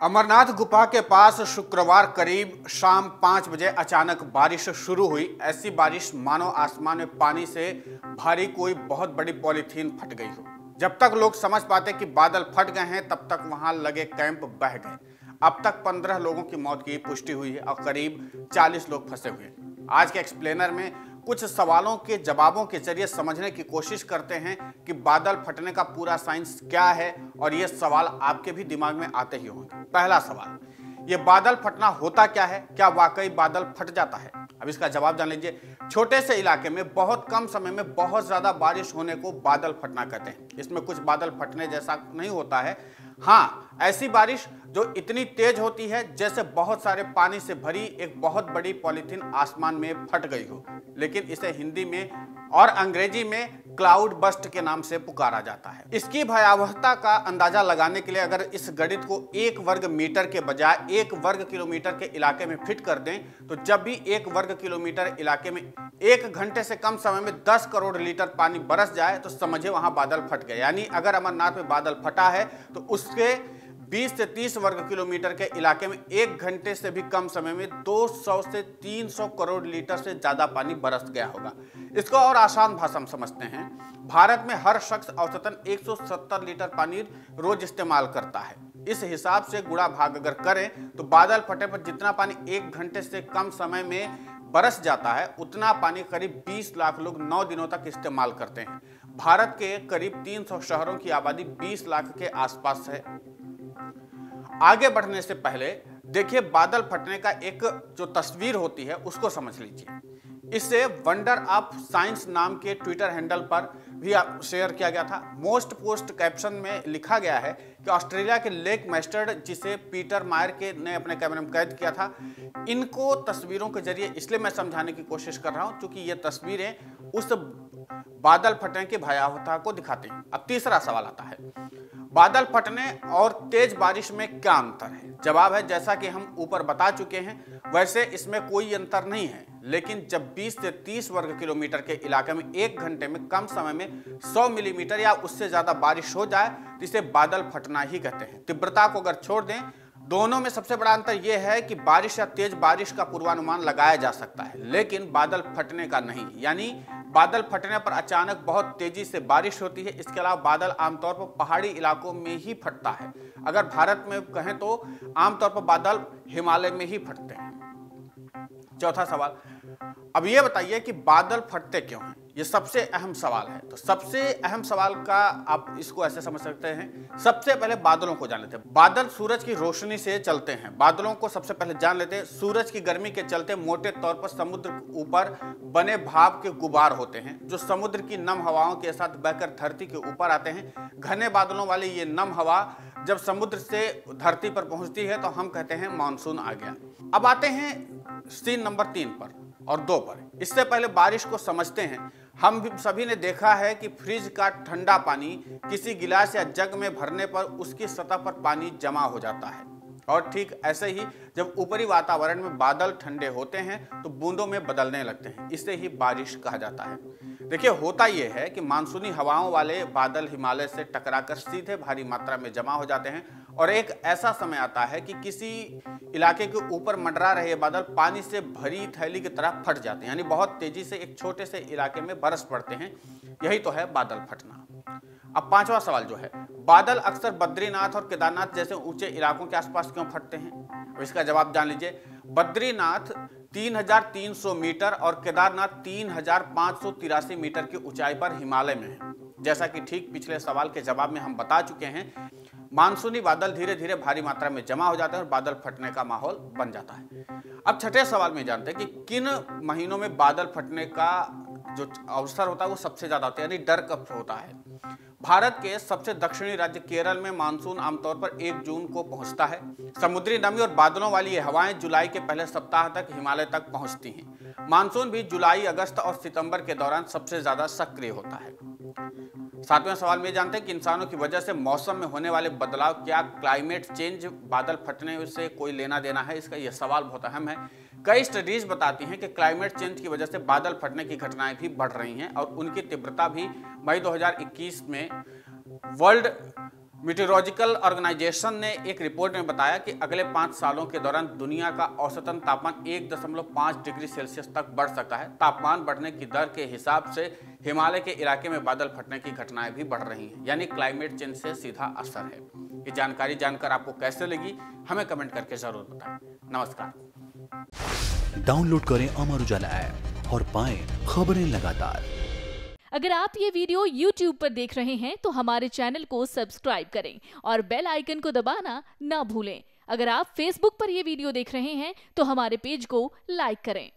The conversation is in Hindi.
अमरनाथ गुफा के पास शुक्रवार करीब शाम 5 बजे अचानक बारिश शुरू हुई। ऐसी बारिश मानो आसमान में पानी से भारी कोई बहुत बड़ी पॉलीथीन फट गई हो। जब तक लोग समझ पाते कि बादल फट गए हैं, तब तक वहां लगे कैंप बह गए। अब तक 15 लोगों की मौत की पुष्टि हुई है और करीब 40 लोग फंसे हुए हैं। आज के एक्सप्लेनर में कुछ सवालों के जवाबों के जरिए समझने की कोशिश करते हैं कि बादल फटने का पूरा साइंस क्या है, और ये सवाल आपके भी दिमाग में आते ही होंगे। पहला सवाल, ये बादल फटना होता क्या है? क्या वाकई बादल फट जाता है? अब इसका जवाब जान लीजिए। छोटे से इलाके में बहुत कम समय में बहुत ज्यादा बारिश होने को बादल फटना कहते हैं। इसमें कुछ बादल फटने जैसा नहीं होता है। हाँ, ऐसी बारिश जो इतनी तेज होती है जैसे बहुत सारे पानी से भरी एक बहुत बड़ी पॉलीथीन आसमान में फट गई हो, लेकिन इसे हिंदी में और अंग्रेजी में क्लाउड बस्ट के नाम से पुकारा जाता है। इसकी भयावहता का अंदाजा लगाने के लिए अगर इस गणित को 1 वर्ग मीटर के बजाय 1 वर्ग किलोमीटर के इलाके में फिट कर दें, तो जब भी 1 वर्ग किलोमीटर इलाके में 1 घंटे से कम समय में 10 करोड़ लीटर पानी बरस जाए तो समझिए वहां बादल फट गए। यानी अगर अमरनाथ में बादल फटा है तो उसके 20 से 30 वर्ग किलोमीटर के इलाके में 1 घंटे से भी कम समय में 200 से 300 करोड़ लीटर से ज्यादा पानी बरस गया होगा। इसको और आसान भाषा में समझते हैं। भारत में हर शख्स औसतन 170 लीटर पानी रोज इस्तेमाल करता है। इस हिसाब से गुणा भाग अगर करें तो बादल फटे पर जितना पानी 1 घंटे से कम समय में बरस जाता है, उतना पानी करीब 20 लाख लोग 9 दिनों तक इस्तेमाल करते हैं। भारत के करीब 300 शहरों की आबादी 20 लाख के आसपास है। आगे बढ़ने से पहले देखिए, बादल फटने का एक जो तस्वीर होती है उसको समझ लीजिए। इसे वंडर ऑफ साइंस नाम के ट्विटर हैंडल पर भी शेयर किया गया था। मोस्ट पोस्ट कैप्शन में लिखा गया है कि ऑस्ट्रेलिया के लेक मैस्टर्ड, जिसे पीटर मायर के ने अपने कैमरे में कैद किया था, इनको तस्वीरों के जरिए इसलिए मैं समझाने की कोशिश कर रहा हूं क्योंकि ये तस्वीरें उस बादल फटने की भयावहता को दिखाती हैं। अब तीसरा सवाल आता है, बादल फटने और तेज बारिश में क्या अंतर है? जवाब है, जैसा कि हम ऊपर बता चुके हैं वैसे इसमें कोई अंतर नहीं है, लेकिन जब 20 से 30 वर्ग किलोमीटर के इलाके में 1 घंटे में कम समय में 100 मिलीमीटर या उससे ज्यादा बारिश हो जाए तो इसे बादल फटना ही कहते हैं। तीव्रता को अगर छोड़ दें, दोनों में सबसे बड़ा अंतर यह है कि बारिश या तेज बारिश का पूर्वानुमान लगाया जा सकता है, लेकिन बादल फटने का नहीं। यानी बादल फटने पर अचानक बहुत तेजी से बारिश होती है। इसके अलावा बादल आमतौर पर पहाड़ी इलाकों में ही फटता है। अगर भारत में कहें तो आमतौर पर बादल हिमालय में ही फटते हैं। चौथा सवाल, अब ये बताइए कि बादल फटते क्यों हैं? ये सबसे अहम सवाल है। तो सबसे अहम सवाल का आप इसको ऐसे समझ सकते हैं। सबसे पहले बादलों को जान लेते हैं। बादल सूरज की रोशनी से चलते हैं। बादलों को सबसे पहले जान लेते हैं। सूरज की गर्मी के चलते मोटे तौर पर समुद्र के ऊपर बने भाप के गुबार होते हैं, जो समुद्र की नम हवाओं के साथ बहकर धरती के ऊपर आते हैं। घने बादलों वाली ये नम हवा जब समुद्र से धरती पर पहुंचती है तो हम कहते हैं मानसून आ गया। अब आते हैं सीन नंबर 3 पर और 2 पर। इससे पहले बारिश को समझते हैं। हम सभी ने देखा है कि फ्रिज का ठंडा पानी किसी गिलास या जग में भरने पर उसकी सतह पर पानी जमा हो जाता है, और ठीक ऐसे ही जब ऊपरी वातावरण में बादल ठंडे होते हैं तो बूंदों में बदलने लगते हैं। इसे ही बारिश कहा जाता है। देखिए, होता यह है कि मानसूनी हवाओं वाले बादल हिमालय से टकराकर सीधे भारी मात्रा में जमा हो जाते हैं, और एक ऐसा समय आता है कि किसी इलाके के ऊपर मंडरा रहे बादल पानी से भरी थैली की तरह फट जाते हैं। यानी बहुत तेजी से एक छोटे से इलाके में बरस पड़ते हैं। यही तो है बादल फटना। अब 5वां सवाल जो है, बादल अक्सर बद्रीनाथ और केदारनाथ जैसे ऊंचे इलाकों के आसपास क्यों फटते हैं? अब इसका जवाब जान लीजिए। बद्रीनाथ 3300 मीटर और केदारनाथ 3583 मीटर की ऊंचाई पर हिमालय में है। जैसा कि ठीक पिछले सवाल के जवाब में हम बता चुके हैं, मानसूनी बादल धीरे धीरे भारी मात्रा में जमा हो जाते हैं और बादल फटने का माहौल बन जाता है। अब छठे सवाल में जानते हैं कि किन महीनों में बादल फटने का जो अवसर होता है वो सबसे ज्यादा होता है, यानी डर कब होता है। भारत के सबसे दक्षिणी राज्य केरल में मानसून आमतौर पर 1 जून को पहुंचता है। समुद्री नमी और बादलों वाली ये हवाएं जुलाई के पहले सप्ताह तक हिमालय तक पहुंचती हैं। मानसून भी जुलाई, अगस्त और सितंबर के दौरान सबसे ज्यादा सक्रिय होता है। 7वें सवाल में जानते हैं कि इंसानों की वजह से मौसम में होने वाले बदलाव, क्या क्लाइमेट चेंज बादल फटने से कोई लेना देना है? इसका यह सवाल बहुत अहम है। कई स्टडीज बताती हैं कि क्लाइमेट चेंज की वजह से बादल फटने की घटनाएं भी बढ़ रही हैं, और उनकी तीव्रता भी मई 2021 में वर्ल्ड मीटेरोलॉजिकल ऑर्गेनाइजेशन ने एक रिपोर्ट में बताया कि अगले 5 सालों के दौरान दुनिया का औसतन तापमान 1.5 डिग्री सेल्सियस तक बढ़ सकता है। तापमान बढ़ने की दर के हिसाब से हिमालय के इलाके में बादल फटने की घटनाएं भी बढ़ रही हैं, यानी क्लाइमेट चेंज से सीधा असर है। ये जानकारी जानकर आपको कैसे लगी, हमें कमेंट करके जरूर बताएं। नमस्कार। डाउनलोड करें अमर उजाला ऐप और पाएं खबरें लगातार। अगर आप ये वीडियो YouTube पर देख रहे हैं तो हमारे चैनल को सब्सक्राइब करें और बेल आइकन को दबाना ना भूलें। अगर आप Facebook पर ये वीडियो देख रहे हैं तो हमारे पेज को लाइक करें।